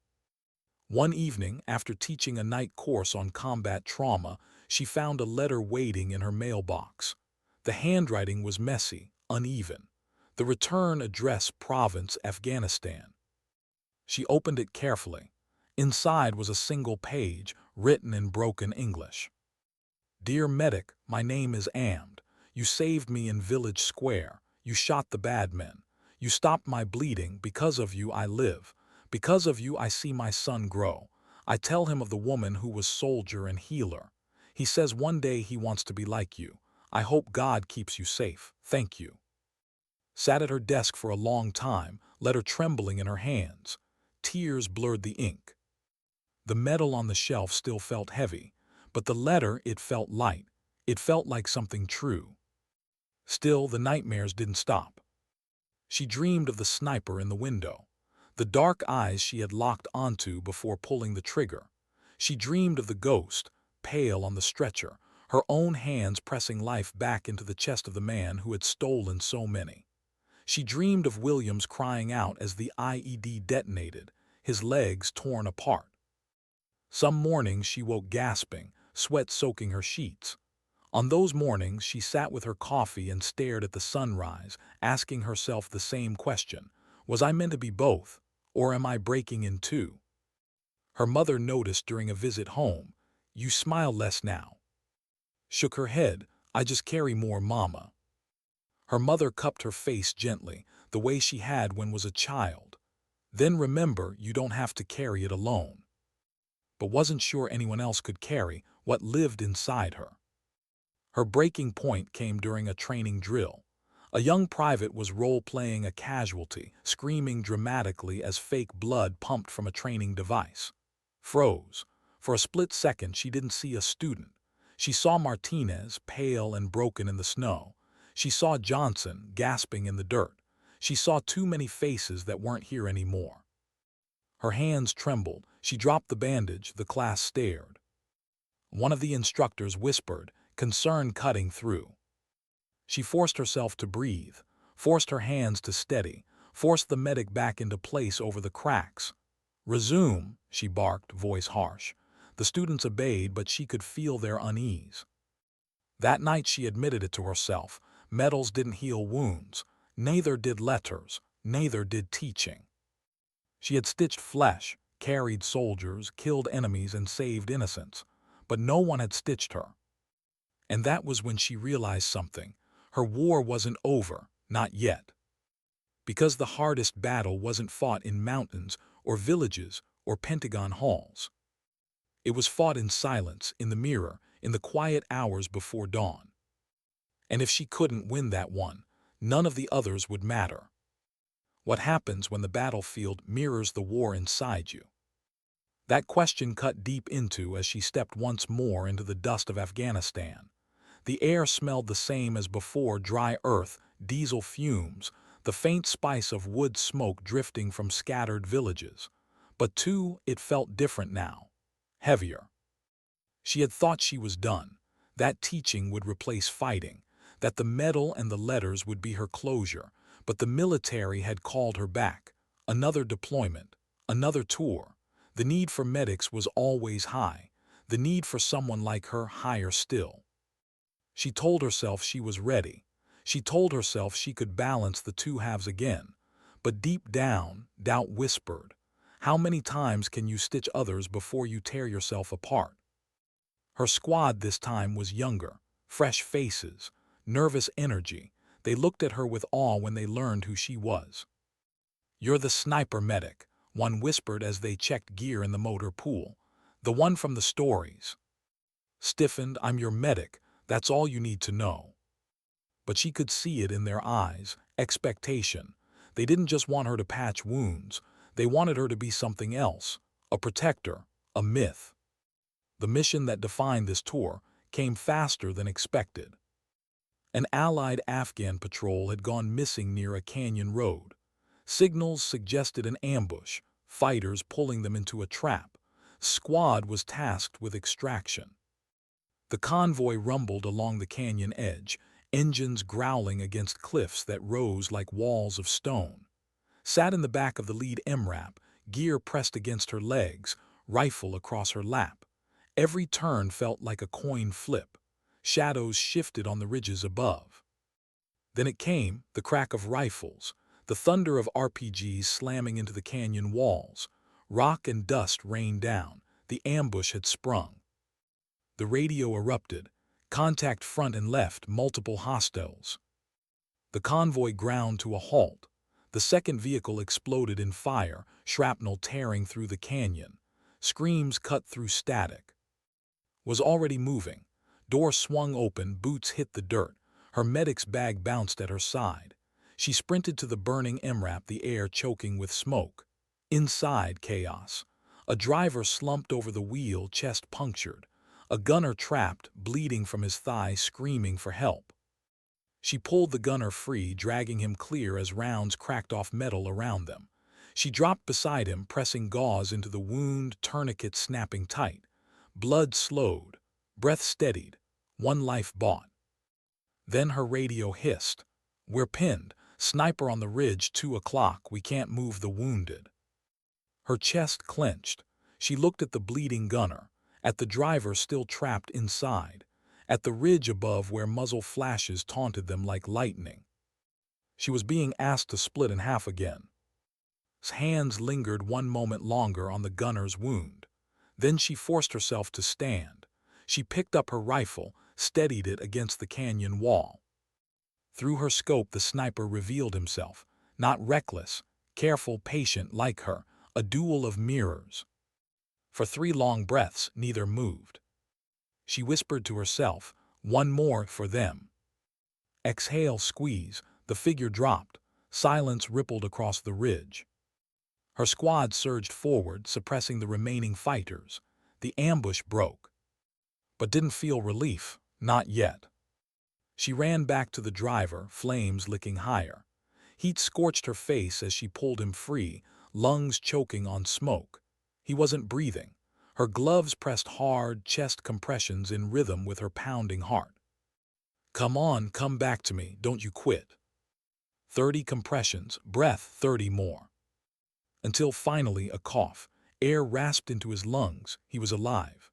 One evening, after teaching a night course on combat trauma, she found a letter waiting in her mailbox. The handwriting was messy, uneven. The return address Province, Afghanistan. She opened it carefully. Inside was a single page, written in broken English. "Dear Medic, my name is Amd. You saved me in Village Square. You shot the bad men. You stopped my bleeding. Because of you I live. Because of you I see my son grow. I tell him of the woman who was soldier and healer. He says one day he wants to be like you. I hope God keeps you safe. Thank you." Sat at her desk for a long time, letter trembling in her hands. Tears blurred the ink. The metal on the shelf still felt heavy, but the letter, it felt light. It felt like something true. Still, the nightmares didn't stop. She dreamed of the sniper in the window, the dark eyes she had locked onto before pulling the trigger. She dreamed of the ghost, pale on the stretcher, her own hands pressing life back into the chest of the man who had stolen so many. She dreamed of Williams crying out as the IED detonated, his legs torn apart. Some mornings she woke gasping, sweat soaking her sheets. On those mornings she sat with her coffee and stared at the sunrise, asking herself the same question: was I meant to be both, or am I breaking in two? Her mother noticed during a visit home, "You smile less now." Shook her head, "I just carry more, Mama." Her mother cupped her face gently, the way she had when was a child. "Then remember, you don't have to carry it alone." But wasn't sure anyone else could carry what lived inside her. Her breaking point came during a training drill. A young private was role-playing a casualty, screaming dramatically as fake blood pumped from a training device. Froze. For a split second she didn't see a student. She saw Martinez, pale and broken in the snow. She saw Johnson, gasping in the dirt. She saw too many faces that weren't here anymore. Her hands trembled. She dropped the bandage. The class stared. One of the instructors whispered, concern cutting through. She forced herself to breathe, forced her hands to steady, forced the medic back into place over the cracks. "Resume," she barked, voice harsh. The students obeyed, but she could feel their unease. That night she admitted it to herself. Medals didn't heal wounds. Neither did letters. Neither did teaching. She had stitched flesh, carried soldiers, killed enemies, and saved innocents. But no one had stitched her. And that was when she realized something. Her war wasn't over, not yet. Because the hardest battle wasn't fought in mountains or villages or Pentagon halls. It was fought in silence, in the mirror, in the quiet hours before dawn. And if she couldn't win that one, none of the others would matter. What happens when the battlefield mirrors the war inside you? That question cut deep into as she stepped once more into the dust of Afghanistan. The air smelled the same as before: dry earth, diesel fumes, the faint spice of wood smoke drifting from scattered villages. But too, it felt different now. Heavier. She had thought she was done, that teaching would replace fighting, that the medal and the letters would be her closure, but the military had called her back. Another deployment, another tour. The need for medics was always high, the need for someone like her higher still. She told herself she was ready. She told herself she could balance the two halves again. But deep down, doubt whispered, how many times can you stitch others before you tear yourself apart? Her squad this time was younger, fresh faces, nervous energy. They looked at her with awe when they learned who she was. "You're the sniper medic," one whispered as they checked gear in the motor pool. "The one from the stories." Stiffened, "I'm your medic, that's all you need to know." But she could see it in their eyes, expectation. They didn't just want her to patch wounds, they wanted her to be something else, a protector, a myth. The mission that defined this tour came faster than expected. An allied Afghan patrol had gone missing near a canyon road. Signals suggested an ambush, fighters pulling them into a trap. Squad was tasked with extraction. The convoy rumbled along the canyon edge, engines growling against cliffs that rose like walls of stone. Sat in the back of the lead MRAP, gear pressed against her legs, rifle across her lap. Every turn felt like a coin flip. Shadows shifted on the ridges above. Then it came, the crack of rifles, the thunder of RPGs slamming into the canyon walls. Rock and dust rained down. The ambush had sprung. The radio erupted. Contact front and left, multiple hostiles. The convoy ground to a halt. The second vehicle exploded in fire, shrapnel tearing through the canyon. Screams cut through static. Was already moving. Door swung open, boots hit the dirt. Her medic's bag bounced at her side. She sprinted to the burning MRAP, the air choking with smoke. Inside, chaos. A driver slumped over the wheel, chest punctured. A gunner trapped, bleeding from his thigh, screaming for help. She pulled the gunner free, dragging him clear as rounds cracked off metal around them. She dropped beside him, pressing gauze into the wound, tourniquet snapping tight. Blood slowed. Breath steadied. One life bought. Then her radio hissed. "We're pinned. Sniper on the ridge, 2 o'clock. We can't move the wounded." Her chest clenched. She looked at the bleeding gunner, at the driver still trapped inside, at the ridge above where muzzle flashes taunted them like lightning. She was being asked to split in half again. His hands lingered one moment longer on the gunner's wound. Then she forced herself to stand. She picked up her rifle, steadied it against the canyon wall. Through her scope, the sniper revealed himself, not reckless, careful, patient like her, a duel of mirrors. For 3 long breaths, neither moved. She whispered to herself, "One more for them." Exhale, squeeze. The figure dropped. Silence rippled across the ridge. Her squad surged forward, suppressing the remaining fighters. The ambush broke. But didn't feel relief, not yet. She ran back to the driver, flames licking higher. Heat scorched her face as she pulled him free, lungs choking on smoke. He wasn't breathing. Her gloves pressed hard, chest compressions in rhythm with her pounding heart. "Come on, come back to me, don't you quit." 30 compressions, breath 30 more. Until finally a cough. Air rasped into his lungs. He was alive.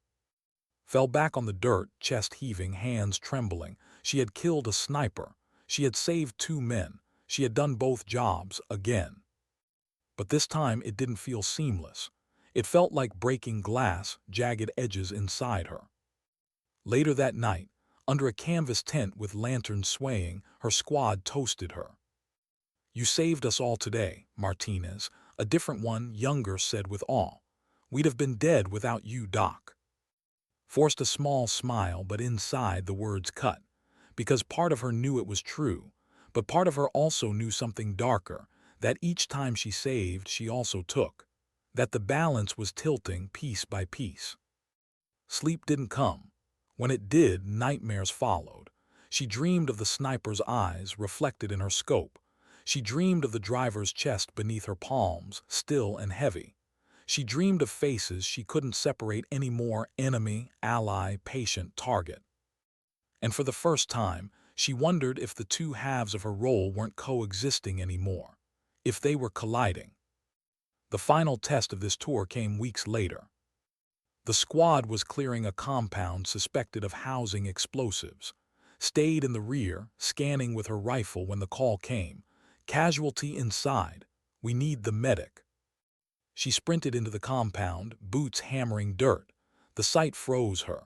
Fell back on the dirt, chest heaving, hands trembling. She had killed a sniper. She had saved 2 men. She had done both jobs again. But this time it didn't feel seamless. It felt like breaking glass, jagged edges inside her. Later that night, under a canvas tent with lanterns swaying, her squad toasted her. "You saved us all today, Martinez," a different one, younger, said with awe. "We'd have been dead without you, Doc." forced a small smile, but inside the words cut, because part of her knew it was true, but part of her also knew something darker, that each time she saved, she also took, that the balance was tilting piece by piece. Sleep didn't come. When it did, nightmares followed. She dreamed of the sniper's eyes reflected in her scope. She dreamed of the driver's chest beneath her palms, still and heavy. She dreamed of faces she couldn't separate anymore: enemy, ally, patient, target. And for the first time, she wondered if the two halves of her role weren't coexisting anymore, if they were colliding. The final test of this tour came weeks later. The squad was clearing a compound suspected of housing explosives. Stayed in the rear, scanning with her rifle when the call came. Casualty inside. We need the medic. She sprinted into the compound, boots hammering dirt. The sight froze her.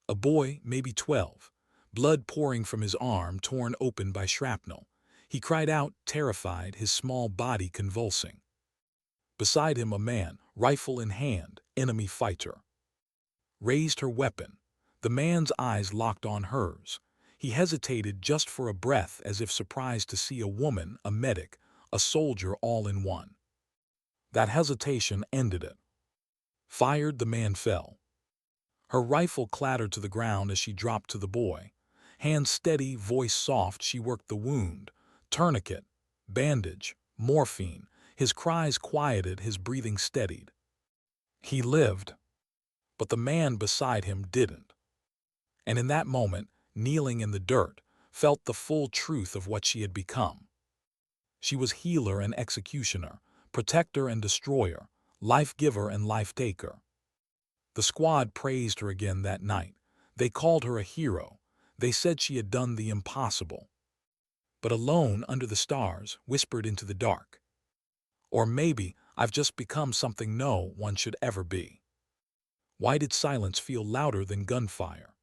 A boy, maybe 12, blood pouring from his arm torn open by shrapnel. He cried out, terrified, his small body convulsing. Beside him a man, rifle in hand, enemy fighter. Raised her weapon. The man's eyes locked on hers. He hesitated just for a breath, as if surprised to see a woman, a medic, a soldier all in one. That hesitation ended it. Fired, the man fell. Her rifle clattered to the ground as she dropped to the boy. Hands steady, voice soft, she worked the wound. Tourniquet, bandage, morphine. His cries quieted, his breathing steadied. He lived, but the man beside him didn't. And in that moment, kneeling in the dirt, felt the full truth of what she had become. She was healer and executioner, protector and destroyer, life-giver and life-taker. The squad praised her again that night. They called her a hero. They said she had done the impossible. But alone under the stars, whispered into the dark. Or maybe I've just become something no one should ever be. Why did silence feel louder than gunfire?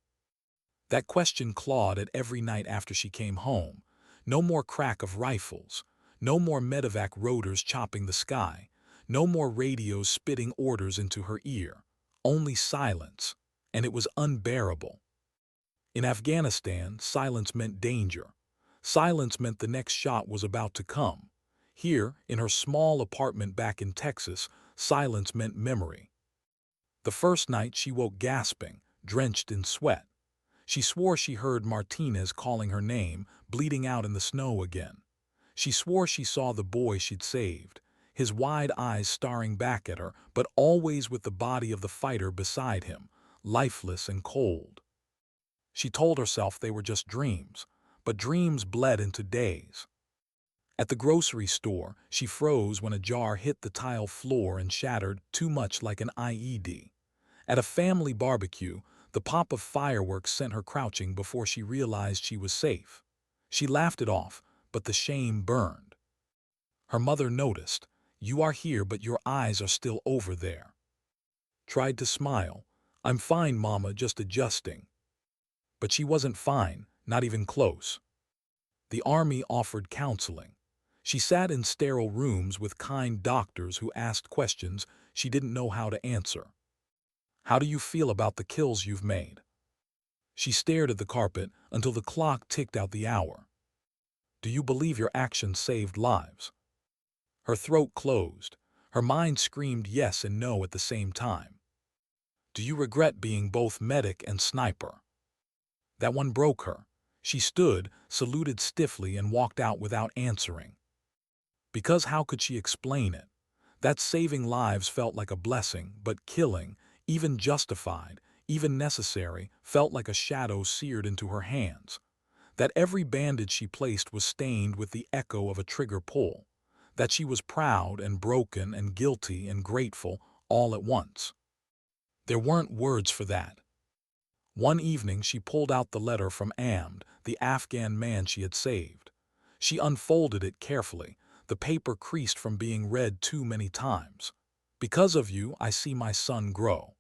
That question clawed at every night after she came home. No more crack of rifles. No more medevac rotors chopping the sky. No more radios spitting orders into her ear. Only silence, and it was unbearable. In Afghanistan, silence meant danger. Silence meant the next shot was about to come. Here, in her small apartment back in Texas, silence meant memory. The first night she woke gasping, drenched in sweat. She swore she heard Martinez calling her name, bleeding out in the snow again. She swore she saw the boy she'd saved, his wide eyes staring back at her, but always with the body of the fighter beside him, lifeless and cold. She told herself they were just dreams, but dreams bled into days. At the grocery store, she froze when a jar hit the tile floor and shattered, too much like an IED. At a family barbecue, the pop of fireworks sent her crouching before she realized she was safe. She laughed it off, but the shame burned. Her mother noticed. "You are here, but your eyes are still over there." Tried to smile. "I'm fine, Mama, just adjusting." But she wasn't fine, not even close. The army offered counseling. She sat in sterile rooms with kind doctors who asked questions she didn't know how to answer. "How do you feel about the kills you've made?" She stared at the carpet until the clock ticked out the hour. "Do you believe your actions saved lives?" Her throat closed. Her mind screamed yes and no at the same time. "Do you regret being both medic and sniper?" That one broke her. She stood, saluted stiffly, and walked out without answering. Because how could she explain it? That saving lives felt like a blessing, but killing, even justified, even necessary, felt like a shadow seared into her hands. That every bandage she placed was stained with the echo of a trigger pull. That she was proud and broken and guilty and grateful all at once. There weren't words for that. One evening she pulled out the letter from Amd, the Afghan man she had saved. She unfolded it carefully, the paper creased from being read too many times. "Because of you, I see my son grow."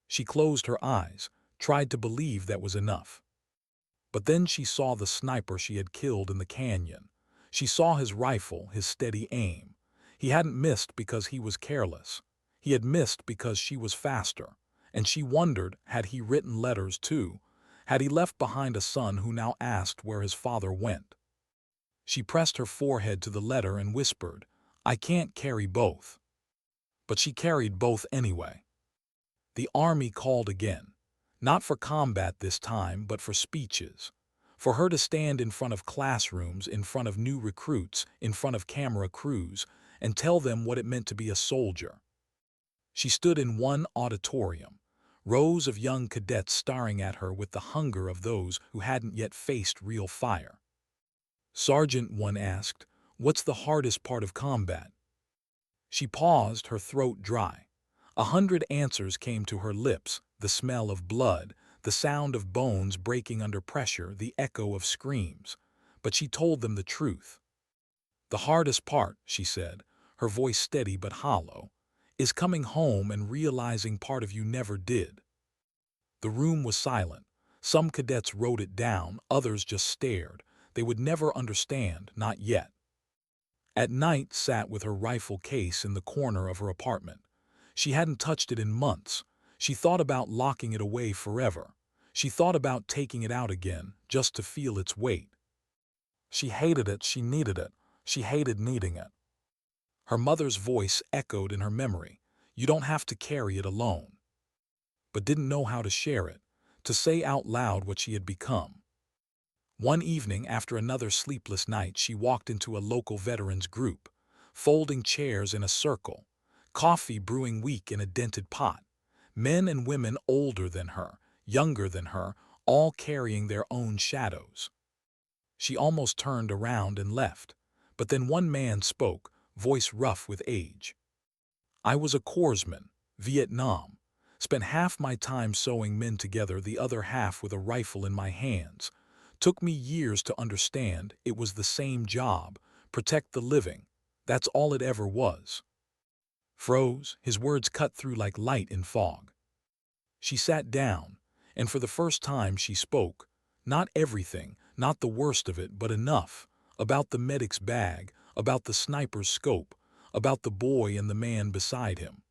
She closed her eyes, tried to believe that was enough. But then she saw the sniper she had killed in the canyon. She saw his rifle, his steady aim. He hadn't missed because he was careless. He had missed because she was faster. And she wondered, had he written letters too? Had he left behind a son who now asked where his father went? She pressed her forehead to the letter and whispered, "I can't carry both." But she carried both anyway. The army called again. Not for combat this time, but for speeches. For her to stand in front of classrooms, in front of new recruits, in front of camera crews, and tell them what it meant to be a soldier. She stood in one auditorium, rows of young cadets staring at her with the hunger of those who hadn't yet faced real fire. Sergeant, one asked, "What's the hardest part of combat?" She paused, her throat dry. 100 answers came to her lips, the smell of blood, the sound of bones breaking under pressure, the echo of screams. But she told them the truth. "The hardest part," she said, her voice steady but hollow, "is coming home and realizing part of you never did." The room was silent. Some cadets wrote it down, others just stared. They would never understand, not yet. At night, sat with her rifle case in the corner of her apartment. She hadn't touched it in months. She thought about locking it away forever. She thought about taking it out again, just to feel its weight. She hated it, she needed it. She hated needing it. Her mother's voice echoed in her memory. "You don't have to carry it alone." But didn't know how to share it, to say out loud what she had become. One evening, after another sleepless night, she walked into a local veterans group, folding chairs in a circle, coffee brewing weak in a dented pot, men and women older than her, younger than her, all carrying their own shadows. She almost turned around and left, but then one man spoke, voice rough with age. "I was a corpsman, Vietnam. Spent half my time sewing men together, the other half with a rifle in my hands. Took me years to understand it was the same job, protect the living. That's all it ever was." Froze, his words cut through like light in fog. She sat down, and for the first time she spoke. Not everything, not the worst of it, but enough. About the medic's bag, about the sniper's scope, about the boy and the man beside him.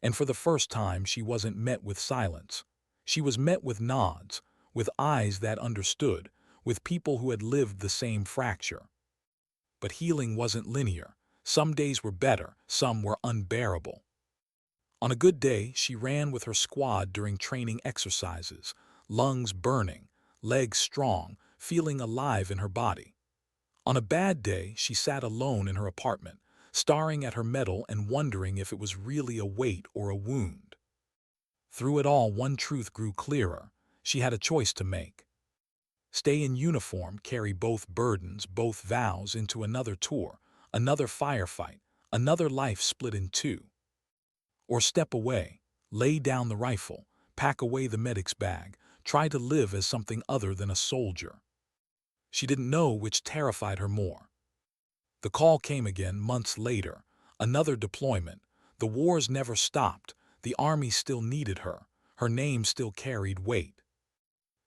And for the first time she wasn't met with silence. She was met with nods, with eyes that understood, with people who had lived the same fracture. But healing wasn't linear. Some days were better, some were unbearable. On a good day, she ran with her squad during training exercises, lungs burning, legs strong, feeling alive in her body. On a bad day, she sat alone in her apartment, staring at her medal and wondering if it was really a weight or a wound. Through it all, one truth grew clearer. She had a choice to make. Stay in uniform, carry both burdens, both vows into another tour, another firefight, another life split in two. Or step away, lay down the rifle, pack away the medic's bag, try to live as something other than a soldier. She didn't know which terrified her more. The call came again months later, another deployment. The wars never stopped, the army still needed her, her name still carried weight.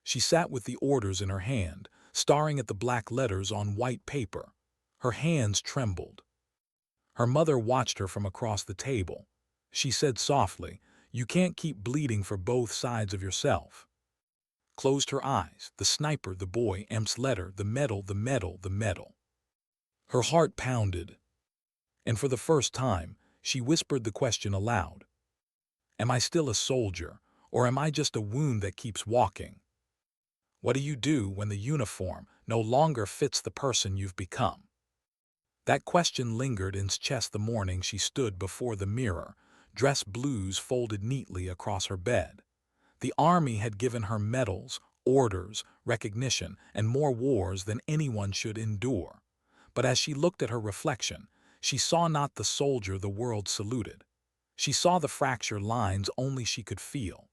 She sat with the orders in her hand, staring at the black letters on white paper. Her hands trembled. Her mother watched her from across the table. She said softly, "You can't keep bleeding for both sides of yourself." Closed her eyes, the sniper, the boy, M's letter, the medal, the medal, the medal. Her heart pounded. And for the first time, she whispered the question aloud. Am I still a soldier, or am I just a wound that keeps walking? What do you do when the uniform no longer fits the person you've become? That question lingered in his chest the morning she stood before the mirror, dress blues folded neatly across her bed. The army had given her medals, orders, recognition, and more wars than anyone should endure. But as she looked at her reflection, she saw not the soldier the world saluted. She saw the fracture lines only she could feel.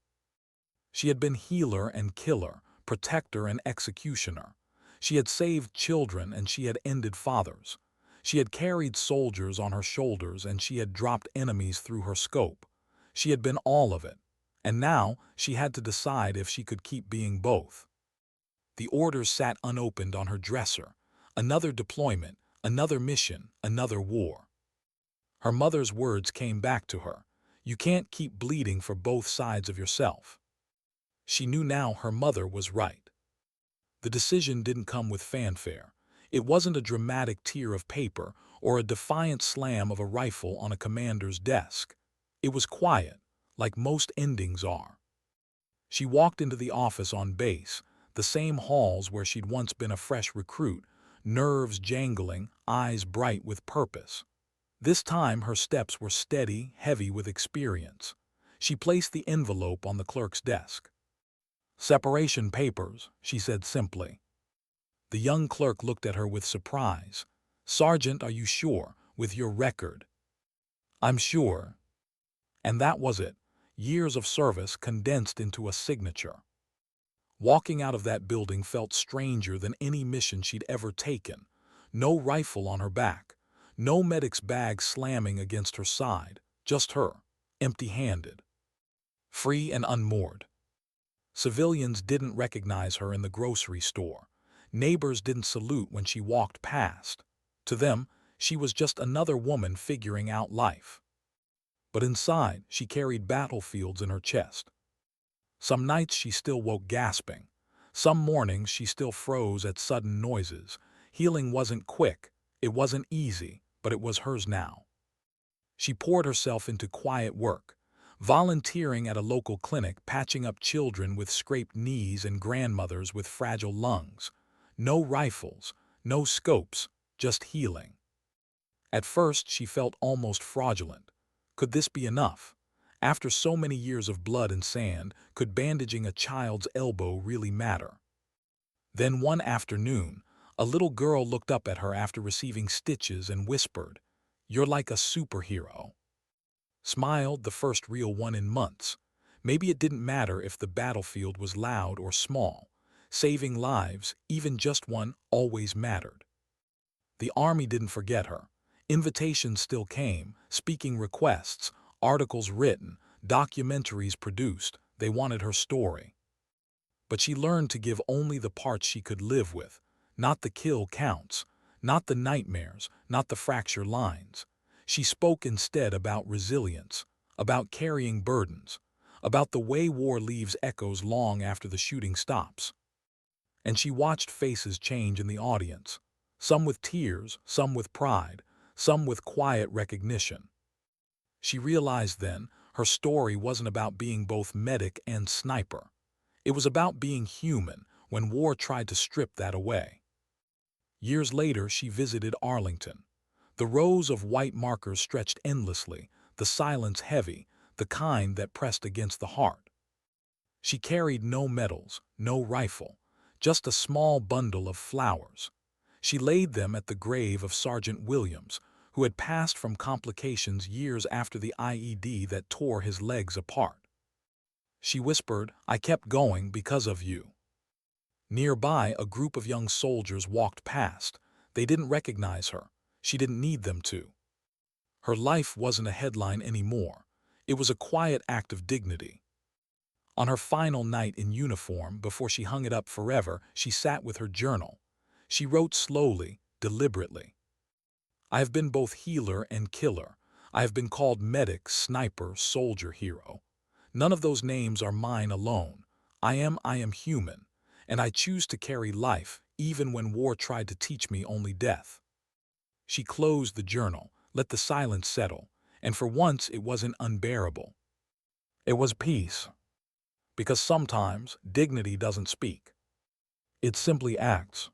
She had been healer and killer, protector and executioner. She had saved children and she had ended fathers. She had carried soldiers on her shoulders and she had dropped enemies through her scope. She had been all of it. And now she had to decide if she could keep being both. The orders sat unopened on her dresser. Another deployment, another mission, another war. Her mother's words came back to her. You can't keep bleeding for both sides of yourself. She knew now her mother was right. The decision didn't come with fanfare. It wasn't a dramatic tear of paper or a defiant slam of a rifle on a commander's desk. It was quiet, like most endings are. She walked into the office on base, the same halls where she'd once been a fresh recruit, nerves jangling, eyes bright with purpose. This time her steps were steady, heavy with experience. She placed the envelope on the clerk's desk. "Separation papers," she said simply. The young clerk looked at her with surprise. "Sergeant, are you sure? With your record?" "I'm sure." And that was it. Years of service condensed into a signature. Walking out of that building felt stranger than any mission she'd ever taken. No rifle on her back. No medic's bag slamming against her side. Just her, empty-handed. Free and unmoored. Civilians didn't recognize her in the grocery store. Neighbors didn't salute when she walked past. To them, she was just another woman figuring out life. But inside, she carried battlefields in her chest. Some nights she still woke gasping. Some mornings she still froze at sudden noises. Healing wasn't quick, it wasn't easy, but it was hers now. She poured herself into quiet work, volunteering at a local clinic, patching up children with scraped knees and grandmothers with fragile lungs. No rifles, no scopes, just healing. At first she felt almost fraudulent. Could this be enough? After so many years of blood and sand, could bandaging a child's elbow really matter? Then one afternoon, a little girl looked up at her after receiving stitches and whispered, "You're like a superhero." Smiled, the first real one in months. Maybe it didn't matter if the battlefield was loud or small. Saving lives, even just one, always mattered. The army didn't forget her. Invitations still came, speaking requests, articles written, documentaries produced. They wanted her story. But she learned to give only the parts she could live with, not the kill counts, not the nightmares, not the fracture lines. She spoke instead about resilience, about carrying burdens, about the way war leaves echoes long after the shooting stops. And she watched faces change in the audience, some with tears, some with pride, some with quiet recognition. She realized then her story wasn't about being both medic and sniper. It was about being human when war tried to strip that away. Years later, she visited Arlington. The rows of white markers stretched endlessly, the silence heavy, the kind that pressed against the heart. She carried no medals, no rifle, just a small bundle of flowers. She laid them at the grave of Sergeant Williams, who had passed from complications years after the IED that tore his legs apart. She whispered, "I kept going because of you." Nearby, a group of young soldiers walked past. They didn't recognize her. She didn't need them to. Her life wasn't a headline anymore. It was a quiet act of dignity. On her final night in uniform, before she hung it up forever, she sat with her journal. She wrote slowly, deliberately. "I have been both healer and killer. I have been called medic, sniper, soldier, hero. None of those names are mine alone. I am human, and I choose to carry life, even when war tried to teach me only death." She closed the journal, let the silence settle, and for once it wasn't unbearable. It was peace. Because sometimes dignity doesn't speak. It simply acts.